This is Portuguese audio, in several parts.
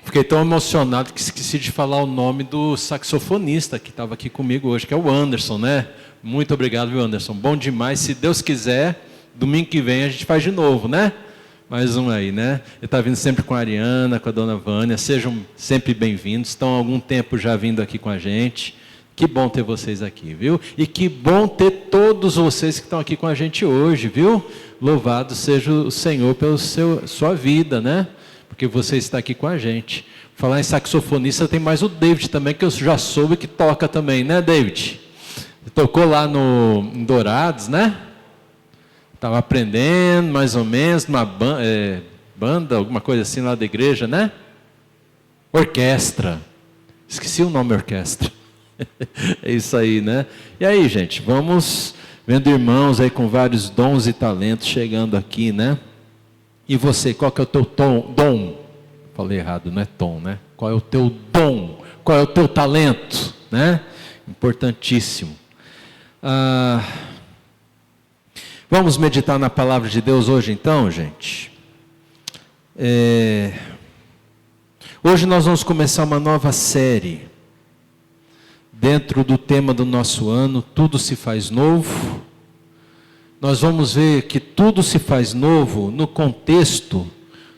Fiquei tão emocionado que esqueci de falar o nome do saxofonista que estava aqui comigo hoje, que é o Anderson, né? Muito obrigado, viu, Anderson? Bom demais. Se Deus quiser, domingo que vem a gente faz de novo, né? Mais um aí, né? Ele está vindo sempre com a Ariana, com a dona Vânia. Sejam sempre bem-vindos. Estão há algum tempo já vindo aqui com a gente. Que bom ter vocês aqui, viu? E que bom ter todos vocês que estão aqui com a gente hoje, viu? Louvado seja o Senhor pela sua vida, né? Porque você está aqui com a gente. Falar em saxofonista, tem mais o David também, que eu já soube que toca também, né, David? Tocou lá em Dourados, né? Estava aprendendo, mais ou menos, numa banda, alguma coisa assim lá da igreja, né? Orquestra. Esqueci o nome orquestra. É isso aí, né? E aí, gente, vamos vendo irmãos aí com vários dons e talentos chegando aqui, né? E você, qual que é o teu dom? Falei errado, não é tom, né? Qual é o teu dom? Qual é o teu talento? Né? Importantíssimo. Vamos meditar na palavra de Deus hoje então, gente? Hoje nós vamos começar uma nova série. Dentro do tema do nosso ano, tudo se faz novo. Nós vamos ver que tudo se faz novo no contexto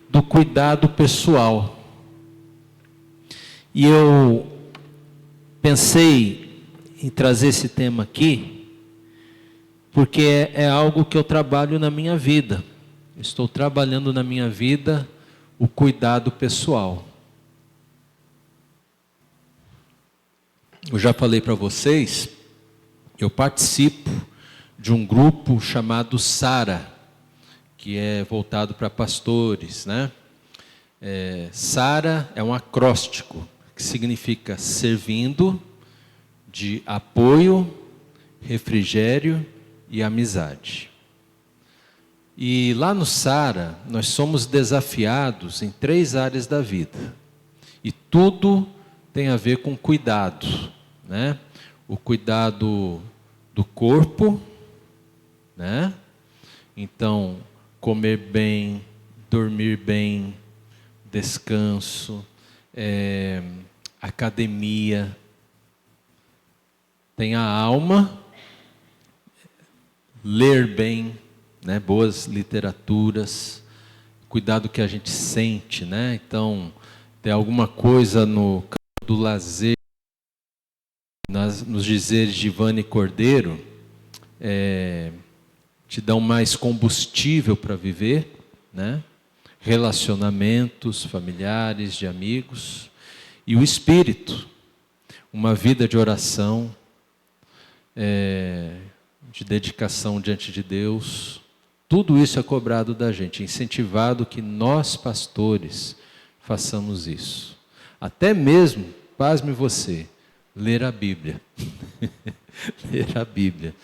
do cuidado pessoal. E eu pensei em trazer esse tema aqui, porque é algo que eu trabalho na minha vida. Estou trabalhando na minha vida o cuidado pessoal. Eu já falei para vocês, eu participo de um grupo chamado Sara, que é voltado para pastores, né? Sara é um acróstico, que significa servindo, de apoio, refrigério e amizade. E lá no Sara, nós somos desafiados em 3 áreas da vida. E tudo tem a ver com cuidado, né? O cuidado do corpo, né? Então, comer bem, dormir bem, descanso, academia. Tem a alma, ler bem, né? Boas literaturas, cuidado que a gente sente, né? Então, tem alguma coisa no campo do lazer, nos dizeres de Ivane Cordeiro, te dão mais combustível para viver, né? Relacionamentos familiares, de amigos, e o espírito, uma vida de oração, de dedicação diante de Deus. Tudo isso é cobrado da gente, incentivado que nós pastores façamos isso. Até mesmo, pasme você, ler a Bíblia. Ler a Bíblia.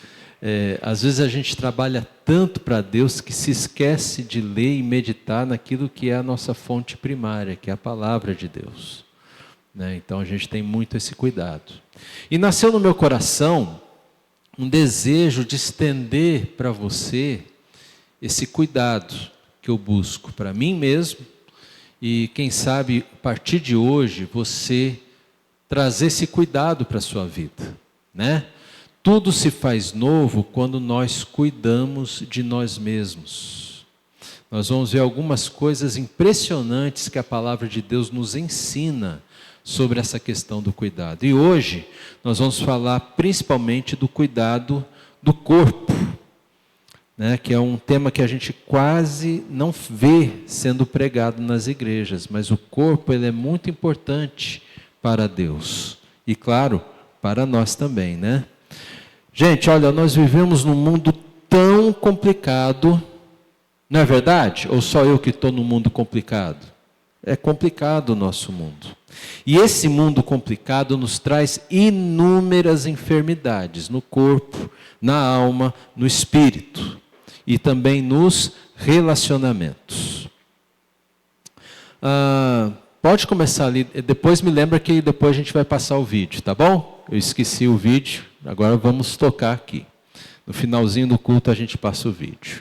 Às vezes a gente trabalha tanto para Deus que se esquece de ler e meditar naquilo que é a nossa fonte primária, que é a palavra de Deus, né? Então a gente tem muito esse cuidado. E nasceu no meu coração um desejo de estender para você esse cuidado que eu busco para mim mesmo, e quem sabe a partir de hoje você trazer esse cuidado para a sua vida, né? Tudo se faz novo quando nós cuidamos de nós mesmos. Nós vamos ver algumas coisas impressionantes que a palavra de Deus nos ensina sobre essa questão do cuidado. E hoje nós vamos falar principalmente do cuidado do corpo, né? Que é um tema que a gente quase não vê sendo pregado nas igrejas, mas o corpo ele é muito importante para Deus e, claro, para nós também, né? Gente, olha, nós vivemos num mundo tão complicado, não é verdade? Ou só eu que estou no mundo complicado? É complicado o nosso mundo. E esse mundo complicado nos traz inúmeras enfermidades no corpo, na alma, no espírito e também nos relacionamentos. Pode começar ali, depois me lembra que depois a gente vai passar o vídeo, tá bom? Eu esqueci o vídeo, agora vamos tocar aqui. No finalzinho do culto a gente passa o vídeo.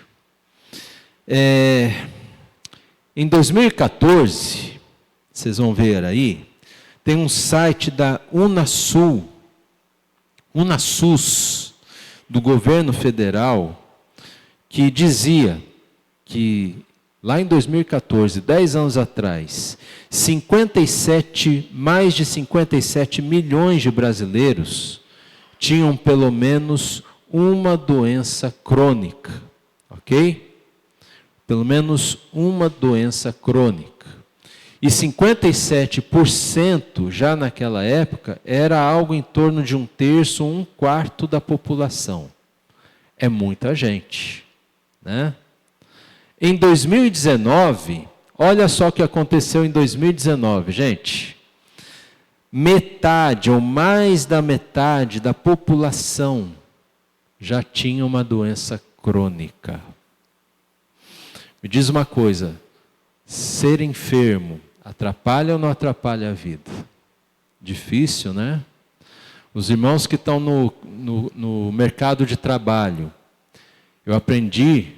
Em 2014, vocês vão ver aí, tem um site da UNASUS, do governo federal, que dizia que lá em 2014, 10 anos atrás, mais de 57 milhões de brasileiros tinham pelo menos uma doença crônica, ok? Pelo menos uma doença crônica. E 57% já naquela época era algo em torno de 1/3, 1/4 da população. É muita gente, né? Em 2019, olha só o que aconteceu em 2019, gente. Metade ou mais da metade da população já tinha uma doença crônica. Me diz uma coisa, ser enfermo atrapalha ou não atrapalha a vida? Difícil, né? Os irmãos que estão no mercado de trabalho, eu aprendi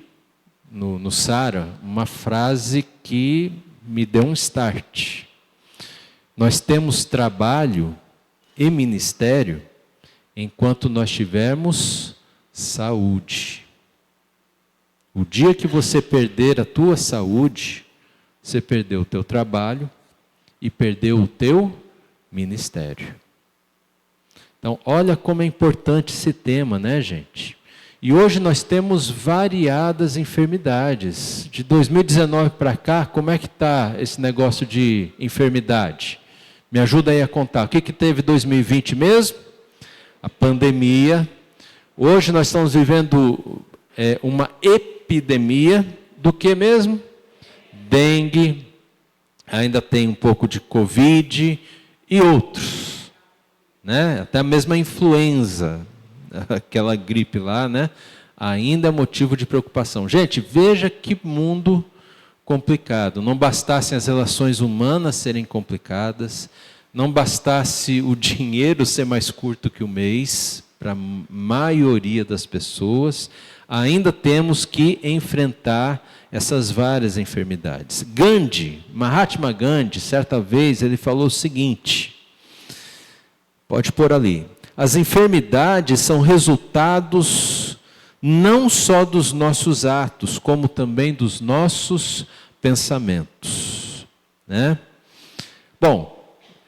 no Sara uma frase que me deu um start. Nós temos trabalho e ministério enquanto nós tivermos saúde. O dia que você perder a tua saúde, você perdeu o teu trabalho e perdeu o teu ministério. Então, olha como é importante esse tema, né, gente? E hoje nós temos variadas enfermidades. De 2019 para cá, como é que está esse negócio de enfermidade? Me ajuda aí a contar. O que teve 2020 mesmo? A pandemia. Hoje nós estamos vivendo uma epidemia do que mesmo? Dengue, ainda tem um pouco de Covid e outros, né? Até a mesma influenza, aquela gripe lá, né? Ainda é motivo de preocupação. Gente, veja que mundo complicado. Não bastassem as relações humanas serem complicadas, não bastasse o dinheiro ser mais curto que o mês, para a maioria das pessoas, ainda temos que enfrentar essas várias enfermidades. Mahatma Gandhi, certa vez, ele falou o seguinte, pode pôr ali, as enfermidades são resultados não só dos nossos atos, como também dos nossos pensamentos, né? Bom,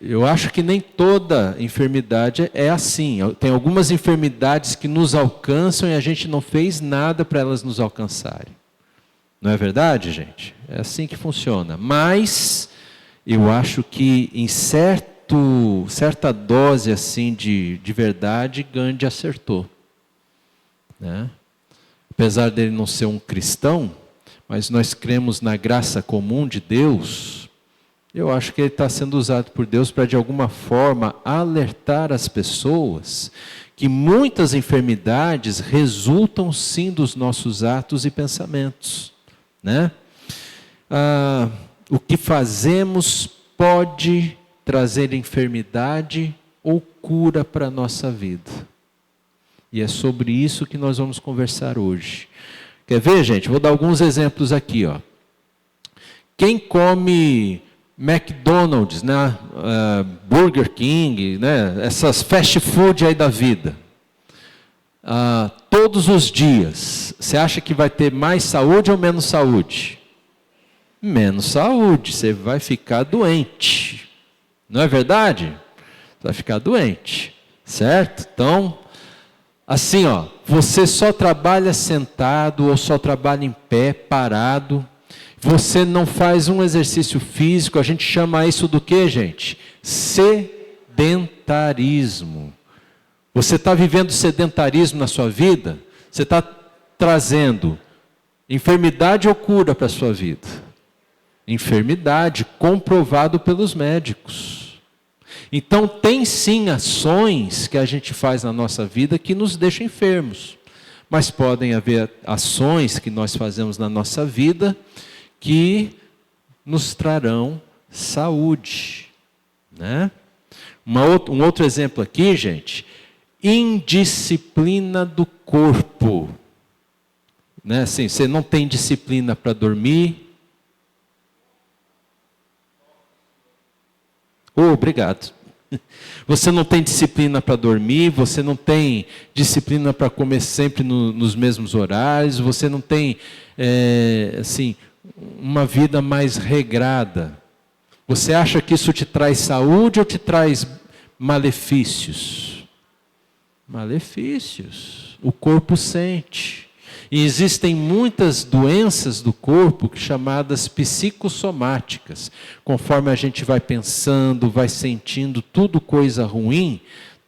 eu acho que nem toda enfermidade é assim. Tem algumas enfermidades que nos alcançam e a gente não fez nada para elas nos alcançarem. Não é verdade, gente? É assim que funciona. Mas eu acho que em certa dose assim de verdade, Gandhi acertou, né? Apesar dele não ser um cristão, mas nós cremos na graça comum de Deus. Eu acho que ele está sendo usado por Deus para, de alguma forma, alertar as pessoas que muitas enfermidades resultam, sim, dos nossos atos e pensamentos, né? O que fazemos pode trazer enfermidade ou cura para a nossa vida. E é sobre isso que nós vamos conversar hoje. Quer ver, gente? Vou dar alguns exemplos aqui, ó. Quem come McDonald's, né? Burger King, né? Essas fast food aí da vida, todos os dias, você acha que vai ter mais saúde ou menos saúde? Menos saúde, você vai ficar doente, não é verdade? Você vai ficar doente, certo? Então, assim, ó, você só trabalha sentado ou só trabalha em pé, parado, você não faz um exercício físico, a gente chama isso do que, gente? Sedentarismo. Você está vivendo sedentarismo na sua vida? Você está trazendo enfermidade ou cura para a sua vida? Enfermidade, comprovado pelos médicos. Então tem sim ações que a gente faz na nossa vida que nos deixam enfermos. Mas podem haver ações que nós fazemos na nossa vida que nos trarão saúde, né? Um outro exemplo aqui, gente, indisciplina do corpo, né? Assim, você não tem disciplina para dormir, Oh, obrigado. Você não tem disciplina para dormir, você não tem disciplina para comer sempre nos mesmos horários, você não tem, assim, uma vida mais regrada. Você acha que isso te traz saúde ou te traz malefícios? Malefícios. O corpo sente. E existem muitas doenças do corpo chamadas psicossomáticas. Conforme a gente vai pensando, vai sentindo tudo coisa ruim,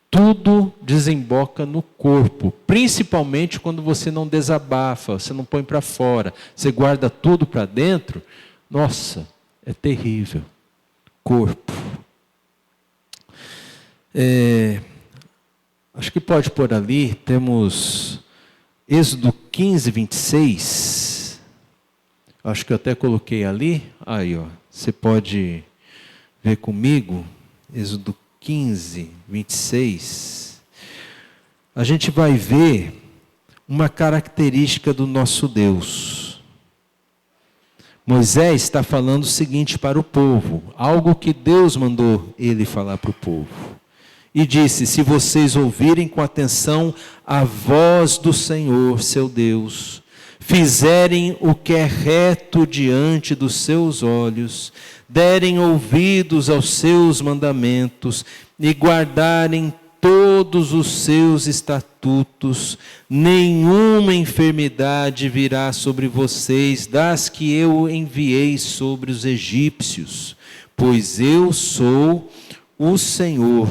tudo desemboca no corpo. Principalmente quando você não desabafa, você não põe para fora, você guarda tudo para dentro. Nossa, é terrível. Corpo. Acho que pode pôr ali, temos Êxodo 15, 26. Acho que eu até coloquei ali. Aí, ó. Você pode ver comigo. Êxodo 15, 26. A gente vai ver uma característica do nosso Deus. Moisés está falando o seguinte para o povo. Algo que Deus mandou ele falar para o povo. E disse: se vocês ouvirem com atenção a voz do Senhor, seu Deus, fizerem o que é reto diante dos seus olhos, derem ouvidos aos seus mandamentos e guardarem todos os seus estatutos, nenhuma enfermidade virá sobre vocês das que eu enviei sobre os egípcios, pois eu sou o Senhor,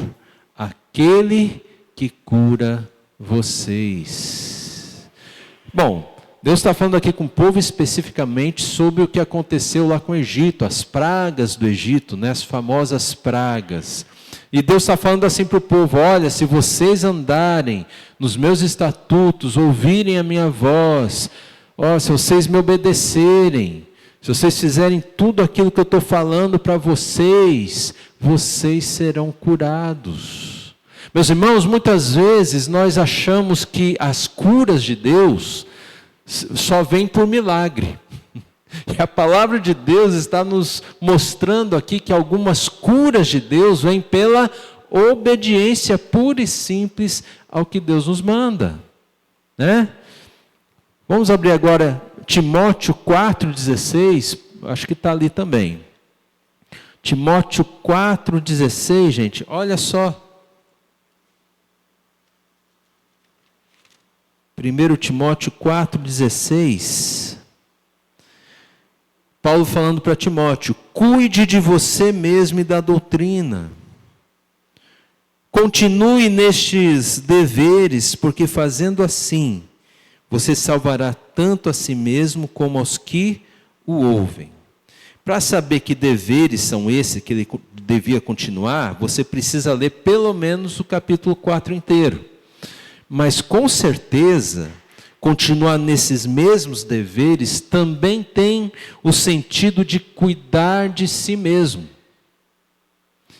aquele que cura vocês. Bom, Deus está falando aqui com o povo especificamente sobre o que aconteceu lá com o Egito, as pragas do Egito, né, as famosas pragas. E Deus está falando assim para o povo: olha, se vocês andarem nos meus estatutos, ouvirem a minha voz, se vocês me obedecerem, se vocês fizerem tudo aquilo que eu estou falando para vocês, vocês serão curados. Meus irmãos, muitas vezes nós achamos que as curas de Deus só vêm por milagre. E a palavra de Deus está nos mostrando aqui que algumas curas de Deus vêm pela obediência pura e simples ao que Deus nos manda, né? Vamos abrir agora Timóteo 4,16, acho que está ali também. Timóteo 4,16, gente, olha só. 1 Timóteo 4,16. Paulo falando para Timóteo: cuide de você mesmo e da doutrina. Continue nestes deveres, porque fazendo assim, você salvará tanto a si mesmo como aos que o ouvem. Para saber que deveres são esses que ele devia continuar, você precisa ler pelo menos o capítulo 4 inteiro. Mas com certeza, continuar nesses mesmos deveres também tem o sentido de cuidar de si mesmo.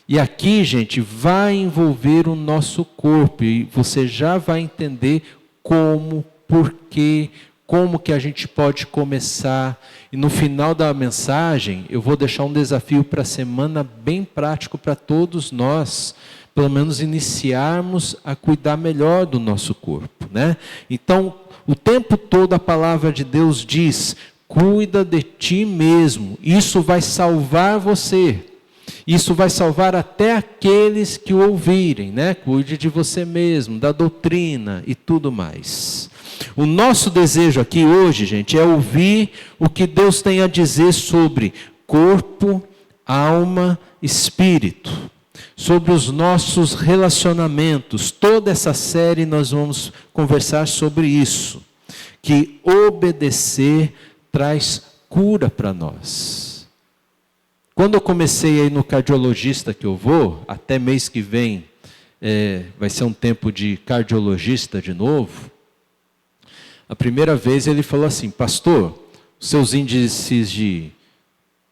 E aqui, gente, vai envolver o nosso corpo, e você já vai entender como, porquê, como que a gente pode começar. E no final da mensagem, eu vou deixar um desafio para a semana bem prático para todos nós, pelo menos iniciarmos a cuidar melhor do nosso corpo, né? Então, o tempo todo a palavra de Deus diz: cuida de ti mesmo, isso vai salvar você, isso vai salvar até aqueles que o ouvirem, né? Cuide de você mesmo, da doutrina e tudo mais. O nosso desejo aqui hoje, gente, é ouvir o que Deus tem a dizer sobre corpo, alma, espírito, sobre os nossos relacionamentos. Toda essa série nós vamos conversar sobre isso, que obedecer traz cura para nós. Quando eu comecei aí no cardiologista que eu vou, até mês que vem vai ser um tempo de cardiologista de novo, a primeira vez ele falou assim: pastor, seus índices de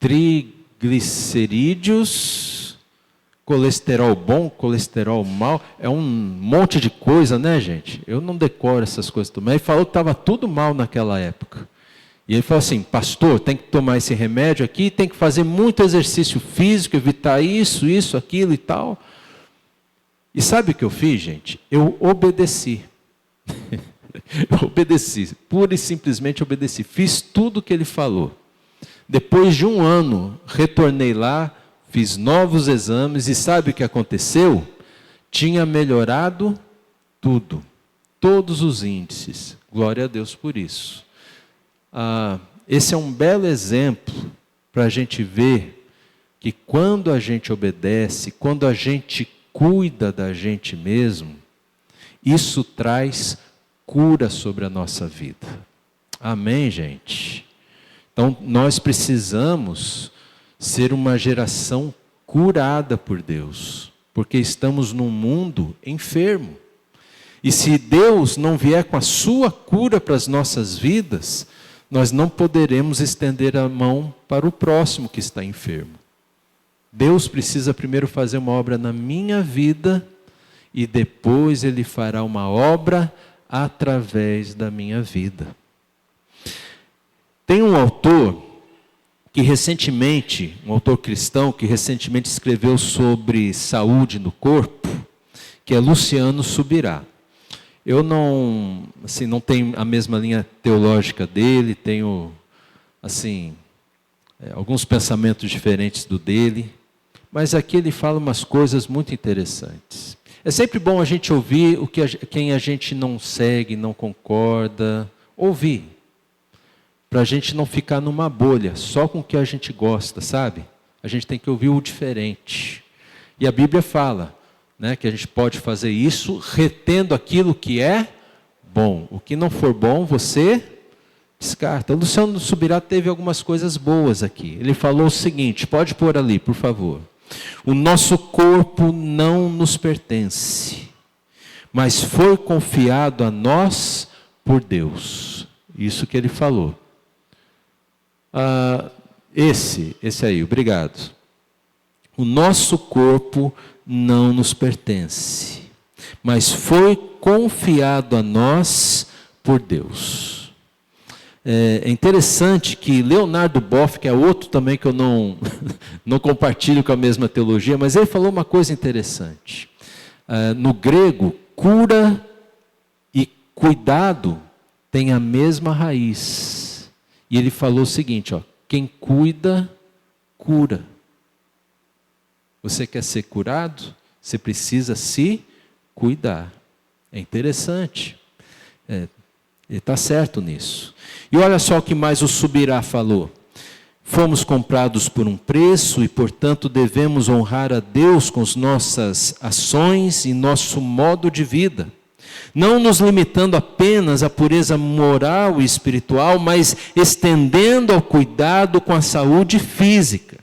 triglicerídeos, colesterol bom, colesterol mal, é um monte de coisa, né, gente? Eu não decoro essas coisas também. Ele falou que estava tudo mal naquela época. E ele falou assim: pastor, tem que tomar esse remédio aqui, tem que fazer muito exercício físico, evitar isso, aquilo e tal. E sabe o que eu fiz, gente? Eu obedeci. Eu obedeci, pura e simplesmente obedeci. Fiz tudo o que ele falou. Depois de 1 ano, retornei lá, fiz novos exames e sabe o que aconteceu? Tinha melhorado tudo, todos os índices. Glória a Deus por isso. Esse é um belo exemplo para a gente ver que quando a gente obedece, quando a gente cuida da gente mesmo, isso traz cura sobre a nossa vida. Amém, gente? Então, nós precisamos ser uma geração curada por Deus, porque estamos num mundo enfermo. E se Deus não vier com a sua cura para as nossas vidas, nós não poderemos estender a mão para o próximo que está enfermo. Deus precisa primeiro fazer uma obra na minha vida e depois Ele fará uma obra através da minha vida. Tem um autor que recentemente, um autor cristão que recentemente escreveu sobre saúde no corpo, que é Luciano Subirá. Eu não tenho a mesma linha teológica dele, tenho alguns pensamentos diferentes do dele, mas aqui ele fala umas coisas muito interessantes. É sempre bom a gente ouvir quem a gente não segue, não concorda, ouvir, para a gente não ficar numa bolha, só com o que a gente gosta, sabe? A gente tem que ouvir o diferente. E a Bíblia fala, né, que a gente pode fazer isso retendo aquilo que é bom. O que não for bom, você descarta. O Luciano Subirá teve algumas coisas boas aqui. Ele falou o seguinte, pode pôr ali, por favor. O nosso corpo não nos pertence, mas foi confiado a nós por Deus. Isso que ele falou. Esse aí, obrigado. O nosso corpo não nos pertence, mas foi confiado a nós por Deus. É interessante que Leonardo Boff, que é outro também que eu não compartilho com a mesma teologia, mas ele falou uma coisa interessante. No grego, cura e cuidado têm a mesma raiz. E ele falou o seguinte, quem cuida, cura. Você quer ser curado? Você precisa se cuidar. É interessante. Ele está certo nisso. E olha só o que mais o Subirá falou. Fomos comprados por um preço e, portanto, devemos honrar a Deus com as nossas ações e nosso modo de vida. Não nos limitando apenas à pureza moral e espiritual, mas estendendo ao cuidado com a saúde física.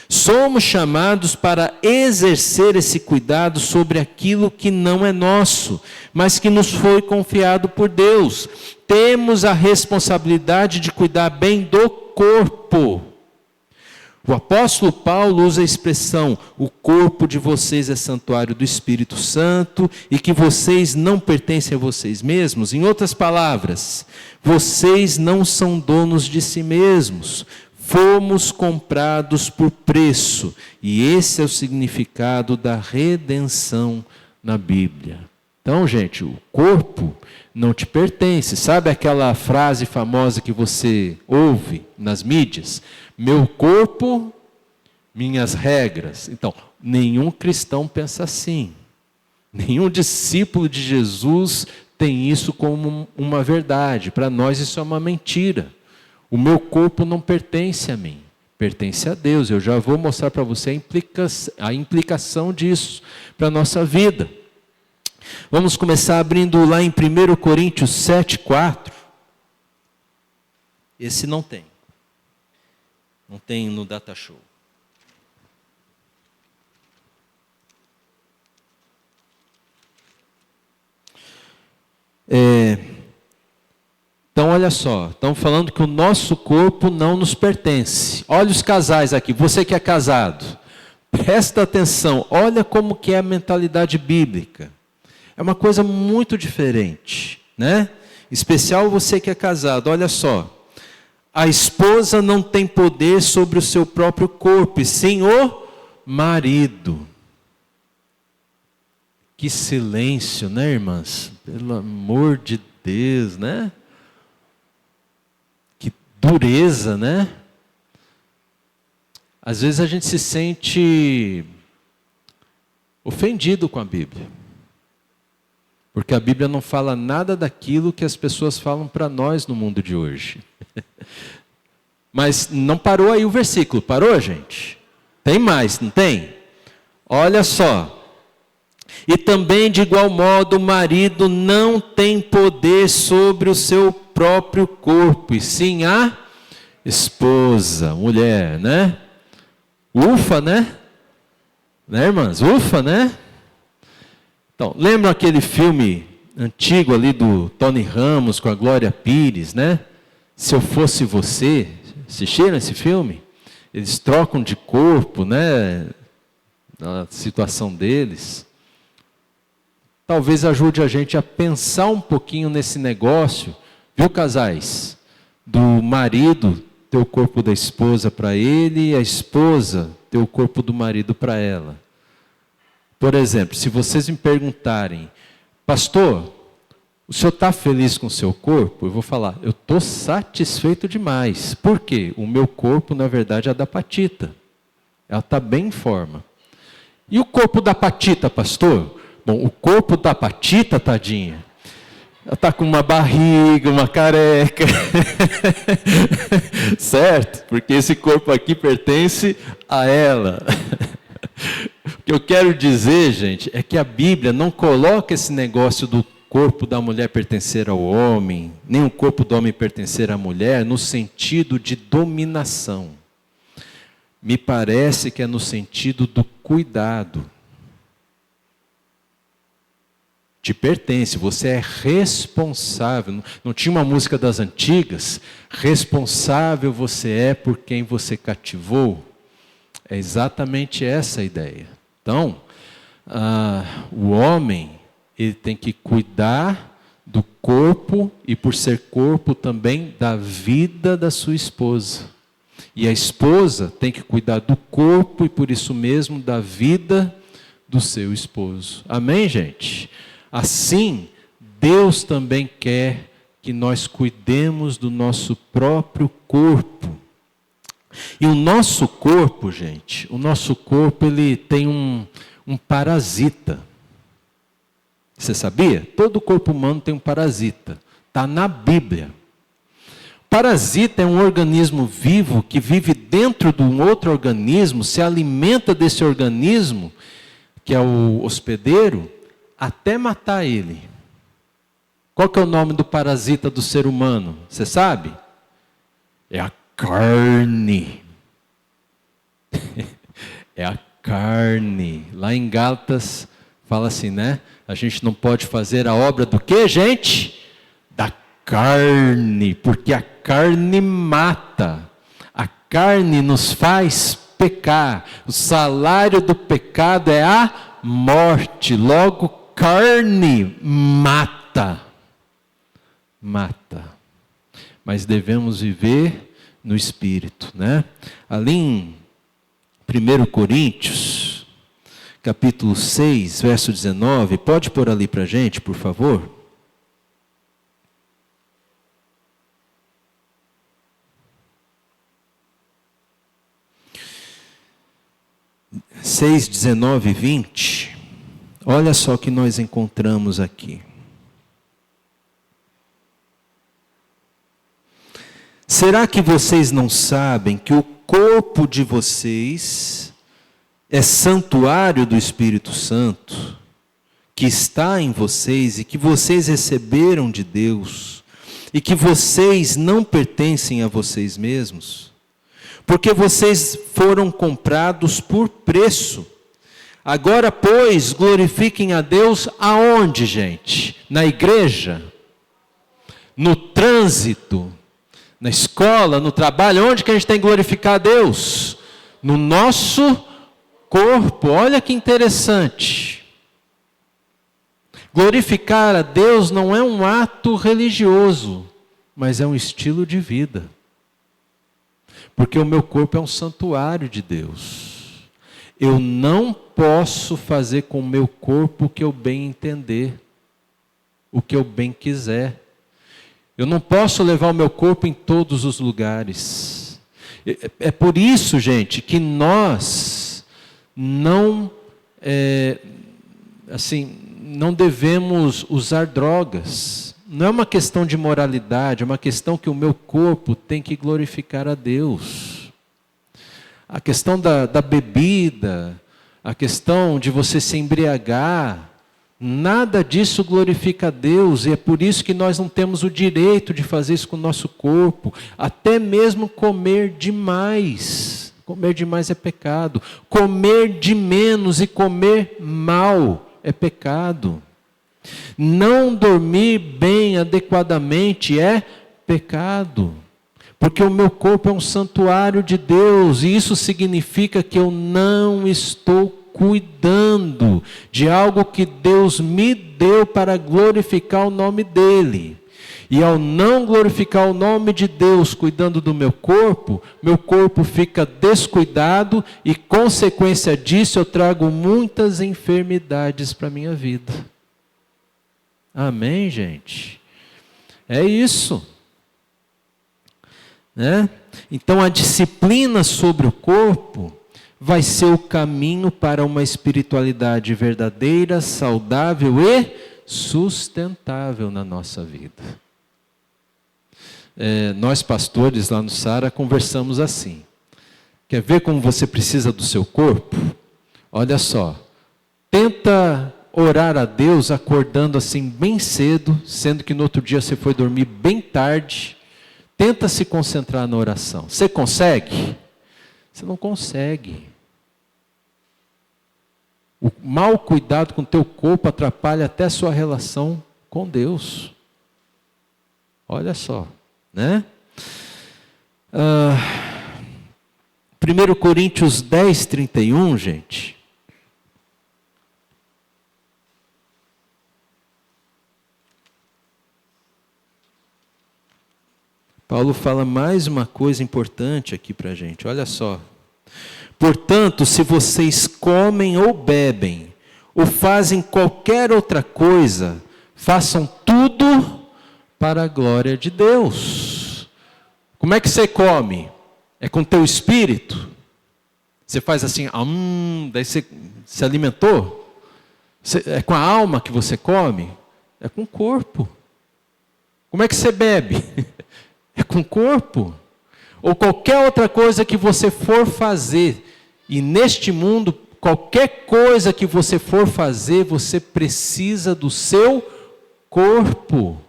Somos chamados para exercer esse cuidado sobre aquilo que não é nosso, mas que nos foi confiado por Deus. Temos a responsabilidade de cuidar bem do corpo. O apóstolo Paulo usa a expressão, o corpo de vocês é santuário do Espírito Santo e que vocês não pertencem a vocês mesmos. Em outras palavras, vocês não são donos de si mesmos. Fomos comprados por preço. E esse é o significado da redenção na Bíblia. Então, gente, o corpo não te pertence. Sabe aquela frase famosa que você ouve nas mídias? Meu corpo, minhas regras. Então, nenhum cristão pensa assim. Nenhum discípulo de Jesus tem isso como uma verdade. Para nós isso é uma mentira. O meu corpo não pertence a mim, pertence a Deus. Eu já vou mostrar para você a implicação disso para a nossa vida. Vamos começar abrindo lá em 1 Coríntios 7:4. Esse não tem. Não tem no Data Show. Então, olha só, estamos falando que o nosso corpo não nos pertence. Olha os casais aqui, você que é casado, presta atenção, olha como que é a mentalidade bíblica. É uma coisa muito diferente, né? Especial você que é casado, olha só. A esposa não tem poder sobre o seu próprio corpo, e sim o marido. Que silêncio, né, irmãs? Pelo amor de Deus, né? Que dureza, né? Às vezes a gente se sente ofendido com a Bíblia. Porque a Bíblia não fala nada daquilo que as pessoas falam para nós no mundo de hoje. Mas não parou aí o versículo, parou, gente? Tem mais, não tem? Olha só. E também, de igual modo, o marido não tem poder sobre o seu próprio corpo, e sim a esposa, mulher, né? Ufa, né? Né, irmãs? Ufa, né? Então, lembra aquele filme antigo ali do Tony Ramos com a Glória Pires, né? Se Eu Fosse Você. Assistiram esse filme? Eles trocam de corpo, né? Na situação deles. Talvez ajude a gente a pensar um pouquinho nesse negócio, viu, casais? Do marido ter o corpo da esposa para ele e a esposa ter o corpo do marido para ela. Por exemplo, se vocês me perguntarem, pastor, o senhor está feliz com o seu corpo? Eu vou falar, eu estou satisfeito demais. Por quê? O meu corpo, na verdade, é da Patita. Ela está bem em forma. E o corpo da Patita, pastor? Bom, o corpo da Patita, tadinha, ela está com uma barriga, uma careca. Certo? Porque esse corpo aqui pertence a ela. O que eu quero dizer, gente, é que a Bíblia não coloca esse negócio do corpo da mulher pertencer ao homem, nem o corpo do homem pertencer à mulher, no sentido de dominação. Me parece que é no sentido do cuidado. Te pertence, você é responsável. Não tinha uma música das antigas? Responsável você é por quem você cativou. É exatamente essa a ideia. Então, o homem, ele tem que cuidar do corpo e, por ser corpo, também da vida da sua esposa. E a esposa tem que cuidar do corpo e, por isso mesmo, da vida do seu esposo. Amém, gente? Assim, Deus também quer que nós cuidemos do nosso próprio corpo. E o nosso corpo, gente, o nosso corpo ele tem um parasita. Você sabia? Todo corpo humano tem um parasita. Está na Bíblia. Parasita é um organismo vivo que vive dentro de um outro organismo, se alimenta desse organismo, que é o hospedeiro, até matar ele. Qual que é o nome do parasita do ser humano? Você sabe? É a carne. É a carne. Lá em Gálatas fala assim, né? A gente não pode fazer a obra do quê, gente? Da carne, porque a carne mata. A carne nos faz pecar. O salário do pecado é a morte. Logo, carne mata. Mata. Mas devemos viver no Espírito, né? Ali em 1 Coríntios, capítulo 6, verso 19, pode pôr ali para a gente, por favor? Seis, 19 e 20, olha só o que nós encontramos aqui. Será que vocês não sabem que o corpo de vocês é santuário do Espírito Santo, que está em vocês e que vocês receberam de Deus, e que vocês não pertencem a vocês mesmos? Porque vocês foram comprados por preço. Agora, pois, glorifiquem a Deus aonde, gente? Na igreja? No trânsito? Na escola, no trabalho? Onde que a gente tem que glorificar a Deus? No nosso corpo. Olha que interessante. Glorificar a Deus não é um ato religioso, mas é um estilo de vida. Porque o meu corpo é um santuário de Deus. Eu não posso fazer com o meu corpo o que eu bem entender, o que eu bem quiser. Eu não posso levar o meu corpo em todos os lugares. É por isso, gente, que nós não devemos usar drogas. Não é uma questão de moralidade, é uma questão que o meu corpo tem que glorificar a Deus. A questão da bebida, a questão de você se embriagar, nada disso glorifica a Deus, e é por isso que nós não temos o direito de fazer isso com o nosso corpo, até mesmo comer demais. Comer demais é pecado. Comer de menos e comer mal é pecado. Não dormir bem adequadamente é pecado. Porque o meu corpo é um santuário de Deus, e isso significa que eu não estou cuidando de algo que Deus me deu para glorificar o nome dEle. E ao não glorificar o nome de Deus cuidando do meu corpo fica descuidado e, consequência disso, eu trago muitas enfermidades para a minha vida. Amém, gente? É isso. Né? Então a disciplina sobre o corpo vai ser o caminho para uma espiritualidade verdadeira, saudável e sustentável na nossa vida. Nós pastores lá no Sara conversamos assim. Quer ver como você precisa do seu corpo? Olha só, tenta orar a Deus acordando assim bem cedo, sendo que no outro dia você foi dormir bem tarde. Tenta se concentrar na oração. Você consegue? Você não consegue. O mau cuidado com o teu corpo atrapalha até a sua relação com Deus. Olha só, né? 1 Coríntios 10, 31, gente. Paulo fala mais uma coisa importante aqui para a gente, olha só. Portanto, se vocês comem ou bebem, ou fazem qualquer outra coisa, façam tudo para a glória de Deus. Como é que você come? É com o teu espírito? Você faz assim, daí você se alimentou? É com a alma que você come? É com o corpo. Como é que você bebe? É com o corpo. Ou qualquer outra coisa que você for fazer. E neste mundo, qualquer coisa que você for fazer, você precisa do seu corpo.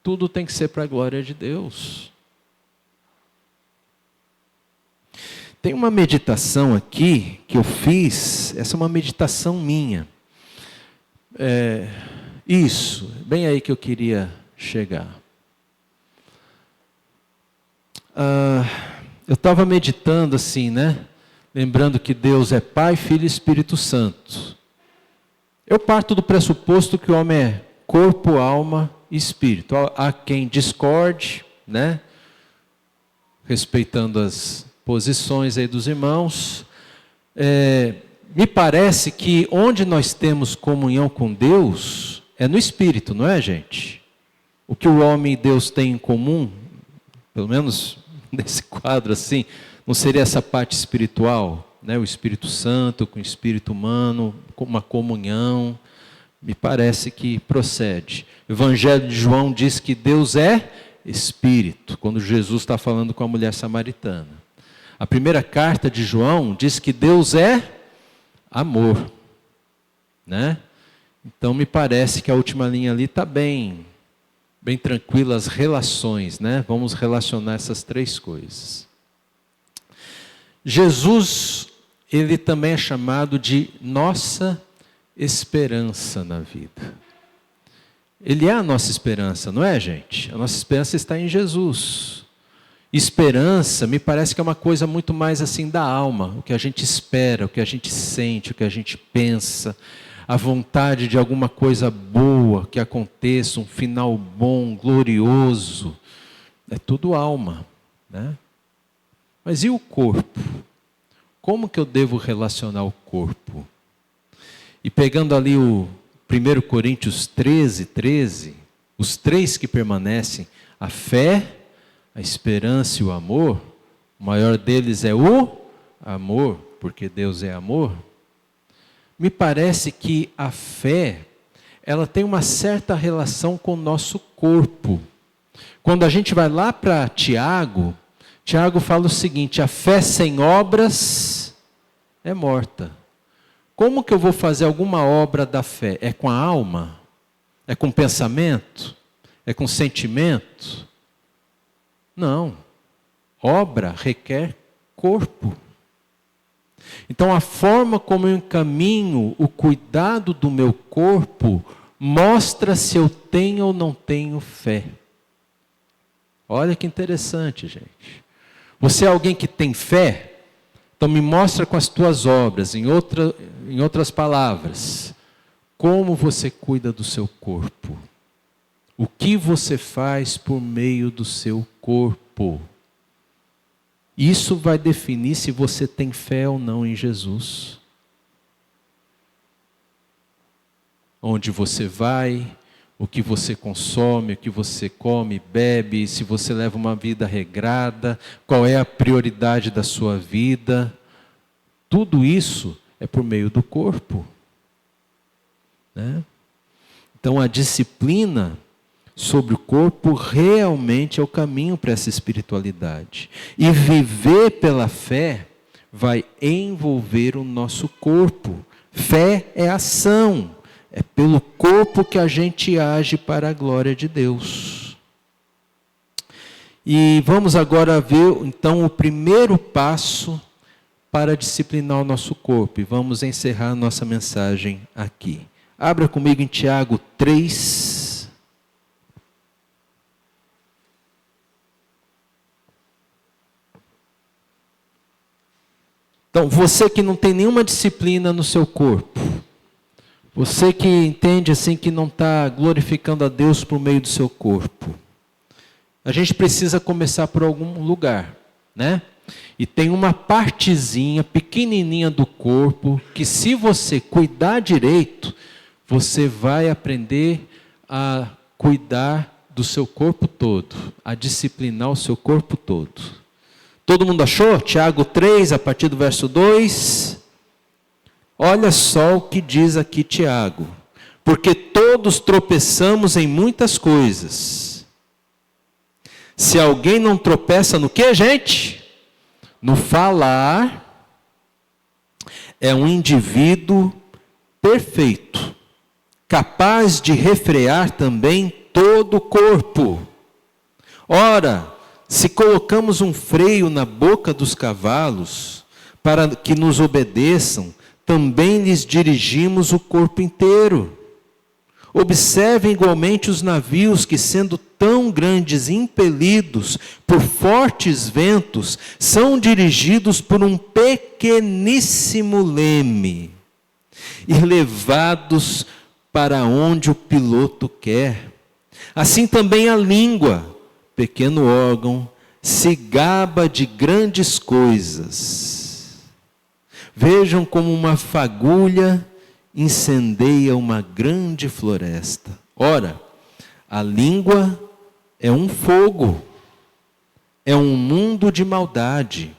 Tudo tem que ser para a glória de Deus. Tem uma meditação aqui que eu fiz, essa é uma meditação minha. Isso, bem aí que eu queria chegar. Eu estava meditando assim, né? Lembrando que Deus é Pai, Filho e Espírito Santo. Eu parto do pressuposto que o homem é corpo, alma e espírito. Há quem discorde, né? Respeitando as posições aí dos irmãos. Me parece que onde nós temos comunhão com Deus é no espírito, não é, gente? O que o homem e Deus têm em comum, pelo menos nesse quadro assim, não seria essa parte espiritual, né? O Espírito Santo com o Espírito humano, com uma comunhão, me parece que procede. O Evangelho de João diz que Deus é Espírito, quando Jesus está falando com a mulher samaritana. A primeira carta de João diz que Deus é amor, né? Então me parece que a última linha ali está bem tranquila, as relações, né? Vamos relacionar essas três coisas. Jesus, ele também é chamado de nossa esperança na vida. Ele é a nossa esperança, não é, gente? A nossa esperança está em Jesus. Esperança, me parece que é uma coisa muito mais assim da alma, o que a gente espera, o que a gente sente, o que a gente pensa, a vontade de alguma coisa boa que aconteça, um final bom, glorioso. É tudo alma, né? Mas e o corpo? Como que eu devo relacionar o corpo? E pegando ali o 1 Coríntios 13, os três que permanecem, a fé, a esperança e o amor, o maior deles é o amor, porque Deus é amor. Me parece que a fé, ela tem uma certa relação com o nosso corpo. Quando a gente vai lá para Tiago, Tiago fala o seguinte: a fé sem obras é morta. Como que eu vou fazer alguma obra da fé? É com a alma? É com pensamento? É com sentimento? Não. Obra requer corpo. Então a forma como eu encaminho o cuidado do meu corpo mostra se eu tenho ou não tenho fé. Olha que interessante, gente. Você é alguém que tem fé? Então me mostra com as tuas obras, em outras palavras, como você cuida do seu corpo. O que você faz por meio do seu corpo. Isso vai definir se você tem fé ou não em Jesus. Onde você vai, o que você consome, o que você come, bebe, se você leva uma vida regrada, qual é a prioridade da sua vida. Tudo isso é por meio do corpo. Né? Então a disciplina sobre o corpo realmente é o caminho para essa espiritualidade. E viver pela fé vai envolver o nosso corpo. Fé é ação. É pelo corpo que a gente age para a glória de Deus. E vamos agora ver, então, o primeiro passo para disciplinar o nosso corpo. E vamos encerrar a nossa mensagem aqui. Abra comigo em Tiago 3. Então, você que não tem nenhuma disciplina no seu corpo, você que entende assim que não está glorificando a Deus por meio do seu corpo, a gente precisa começar por algum lugar, né? E tem uma partezinha pequenininha do corpo que, se você cuidar direito, você vai aprender a cuidar do seu corpo todo, a disciplinar o seu corpo todo. Todo mundo achou? Tiago 3, a partir do verso 2. Olha só o que diz aqui Tiago. Porque todos tropeçamos em muitas coisas. Se alguém não tropeça no que, gente? No falar, é um indivíduo perfeito, capaz de refrear também todo o corpo. Ora, se colocamos um freio na boca dos cavalos, para que nos obedeçam, também lhes dirigimos o corpo inteiro. Observem igualmente os navios que, sendo tão grandes e impelidos por fortes ventos, são dirigidos por um pequeníssimo leme e levados para onde o piloto quer. Assim também a língua, pequeno órgão, se gaba de grandes coisas. Vejam como uma fagulha incendeia uma grande floresta. Ora, a língua é um fogo, é um mundo de maldade.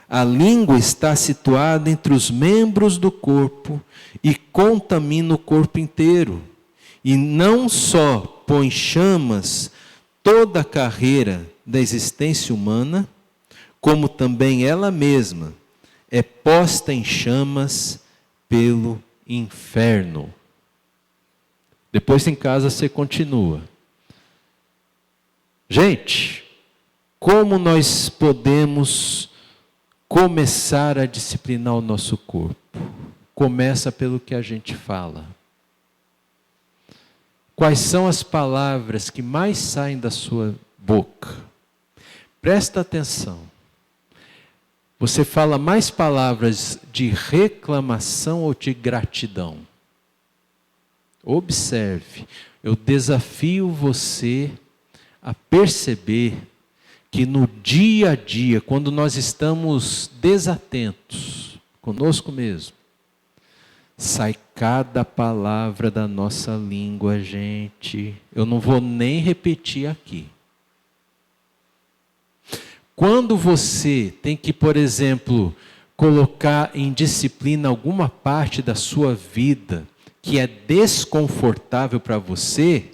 A língua está situada entre os membros do corpo e contamina o corpo inteiro. E não só põe chamas toda a carreira da existência humana, como também ela mesma é posta em chamas pelo inferno. Depois em casa você continua. Gente, como nós podemos começar a disciplinar o nosso corpo? Começa pelo que a gente fala. Quais são as palavras que mais saem da sua boca? Presta atenção. Você fala mais palavras de reclamação ou de gratidão? Observe. Eu desafio você a perceber que no dia a dia, quando nós estamos desatentos conosco mesmo, sai cada palavra da nossa língua, gente. Eu não vou nem repetir aqui. Quando você tem que, por exemplo, colocar em disciplina alguma parte da sua vida que é desconfortável para você,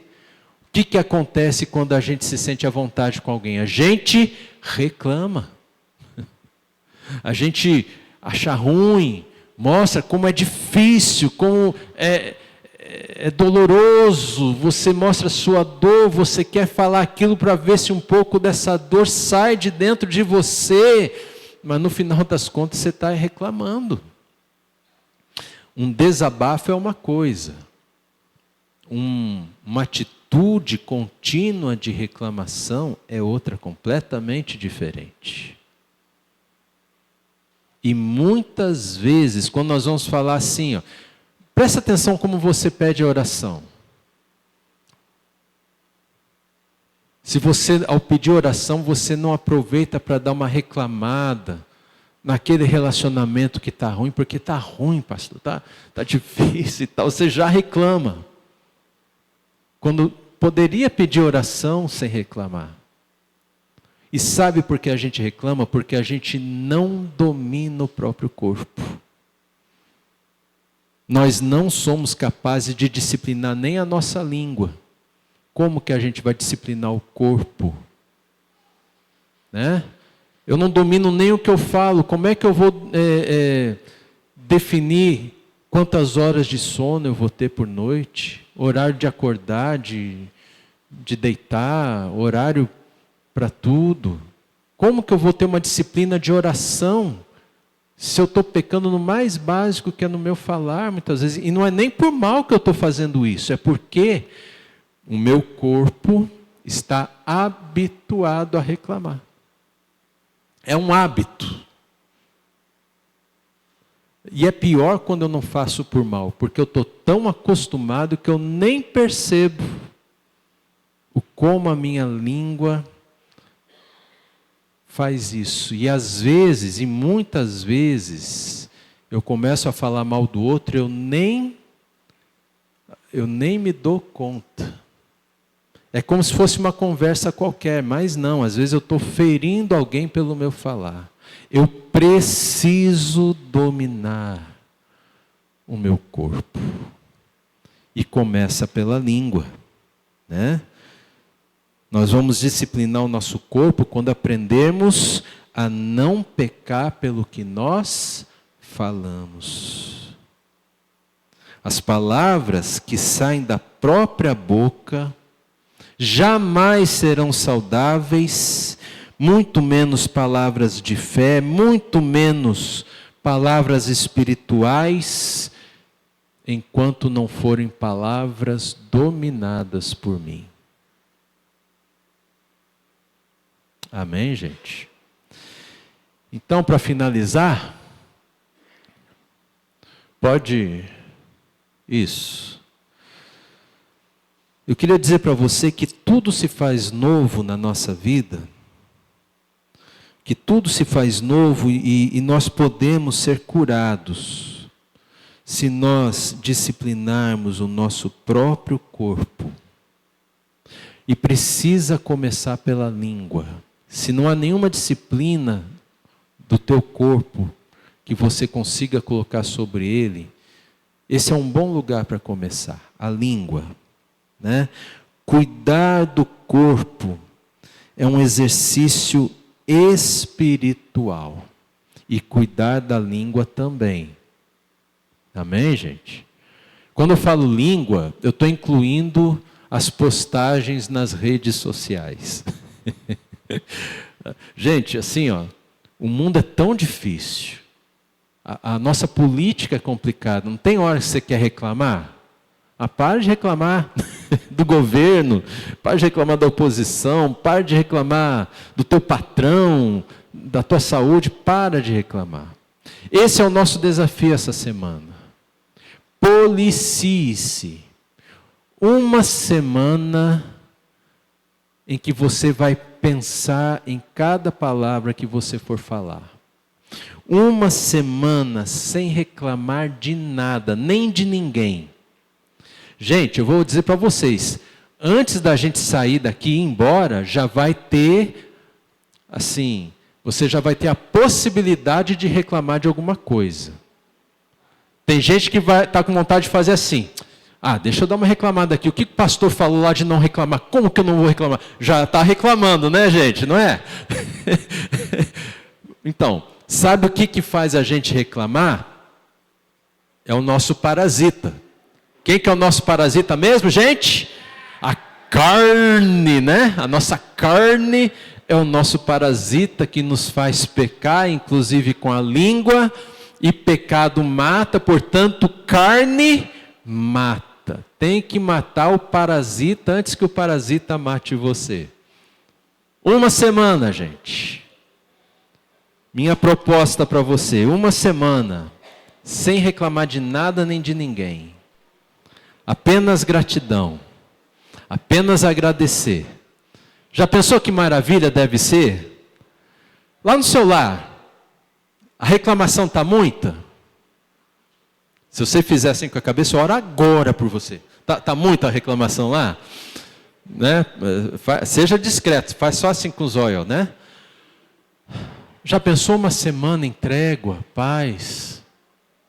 o que acontece quando a gente se sente à vontade com alguém? A gente reclama. A gente acha ruim, mostra como é difícil, como é doloroso. Você mostra a sua dor, você quer falar aquilo para ver se um pouco dessa dor sai de dentro de você, mas no final das contas você está reclamando. Um desabafo é uma coisa, uma atitude contínua de reclamação é outra completamente diferente. E muitas vezes, quando nós vamos falar assim, presta atenção como você pede a oração. Se você, ao pedir oração, você não aproveita para dar uma reclamada naquele relacionamento que está ruim, porque está ruim, pastor, tá difícil e tal, você já reclama. Quando poderia pedir oração sem reclamar. E sabe por que a gente reclama? Porque a gente não domina o próprio corpo. Nós não somos capazes de disciplinar nem a nossa língua. Como que a gente vai disciplinar o corpo? Né? Eu não domino nem o que eu falo. Como é que eu vou definir quantas horas de sono eu vou ter por noite? Horário de acordar, de deitar, horário para tudo. Como que eu vou ter uma disciplina de oração se eu estou pecando no mais básico, que é no meu falar muitas vezes? E não é nem por mal que eu estou fazendo isso, é porque o meu corpo está habituado a reclamar. É um hábito. E é pior quando eu não faço por mal, porque eu estou tão acostumado que eu nem percebo o como a minha língua faz isso. E às vezes, e muitas vezes, eu começo a falar mal do outro, eu nem me dou conta. É como se fosse uma conversa qualquer, mas não, às vezes eu estou ferindo alguém pelo meu falar. Eu preciso dominar o meu corpo. E começa pela língua, né? Nós vamos disciplinar o nosso corpo quando aprendermos a não pecar pelo que nós falamos. As palavras que saem da própria boca jamais serão saudáveis, muito menos palavras de fé, muito menos palavras espirituais, enquanto não forem palavras dominadas por mim. Amém, gente? Então, para finalizar, pode... Isso. Eu queria dizer para você que tudo se faz novo na nossa vida, que tudo se faz novo e nós podemos ser curados se nós disciplinarmos o nosso próprio corpo. E precisa começar pela língua. Se não há nenhuma disciplina do teu corpo que você consiga colocar sobre ele, esse é um bom lugar para começar, a língua. Né? Cuidar do corpo é um exercício espiritual. E cuidar da língua também. Amém, gente? Quando eu falo língua, eu estou incluindo as postagens nas redes sociais. Gente, assim, o mundo é tão difícil. A nossa política é complicada. Não tem hora que você quer reclamar? Pare de reclamar do governo, pare de reclamar da oposição, pare de reclamar do teu patrão, da tua saúde, para de reclamar. Esse é o nosso desafio essa semana. Policie-se. Uma semana em que você vai pensar em cada palavra que você for falar. Uma semana sem reclamar de nada, nem de ninguém. Gente, eu vou dizer para vocês, antes da gente sair daqui e ir embora, já vai ter, assim, você já vai ter a possibilidade de reclamar de alguma coisa. Tem gente que vai estar com vontade de fazer assim, deixa eu dar uma reclamada aqui, o que o pastor falou lá de não reclamar? Como que eu não vou reclamar? Já está reclamando, né, gente? Não é? Então, sabe o que faz a gente reclamar? É o nosso parasita. Quem que é o nosso parasita mesmo, gente? A carne, né? A nossa carne é o nosso parasita que nos faz pecar, inclusive com a língua, e pecado mata, portanto, carne mata. Tem que matar o parasita antes que o parasita mate você. Uma semana, gente. Minha proposta para você, uma semana, sem reclamar de nada nem de ninguém. Apenas gratidão. Apenas agradecer. Já pensou que maravilha deve ser? Lá no seu lar, a reclamação está muita? Se você fizer assim com a cabeça, eu oro agora por você. Tá muita reclamação lá? Né? Seja discreto, faz só assim com os olhos, né? Já pensou uma semana em trégua, paz,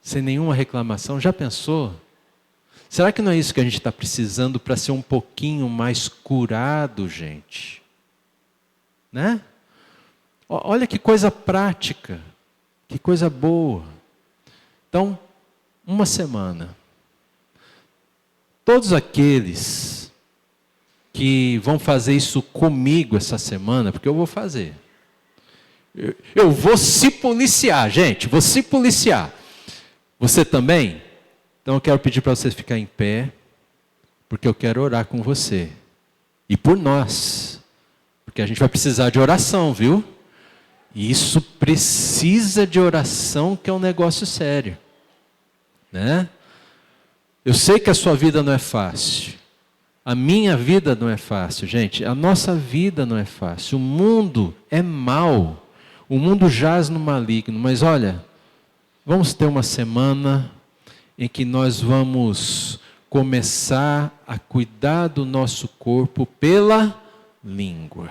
sem nenhuma reclamação? Já pensou? Será que não é isso que a gente está precisando para ser um pouquinho mais curado, gente? Né? Olha que coisa prática, que coisa boa. Então, uma semana. Todos aqueles que vão fazer isso comigo essa semana, porque eu vou fazer. Eu vou se policiar, gente, vou se policiar. Você também? Então eu quero pedir para você ficar em pé, porque eu quero orar com você. E por nós. Porque a gente vai precisar de oração, viu? E isso precisa de oração, que é um negócio sério. Né? Eu sei que a sua vida não é fácil. A minha vida não é fácil, gente. A nossa vida não é fácil. O mundo é mau. O mundo jaz no maligno. Mas olha, vamos ter uma semana em que nós vamos começar a cuidar do nosso corpo pela língua.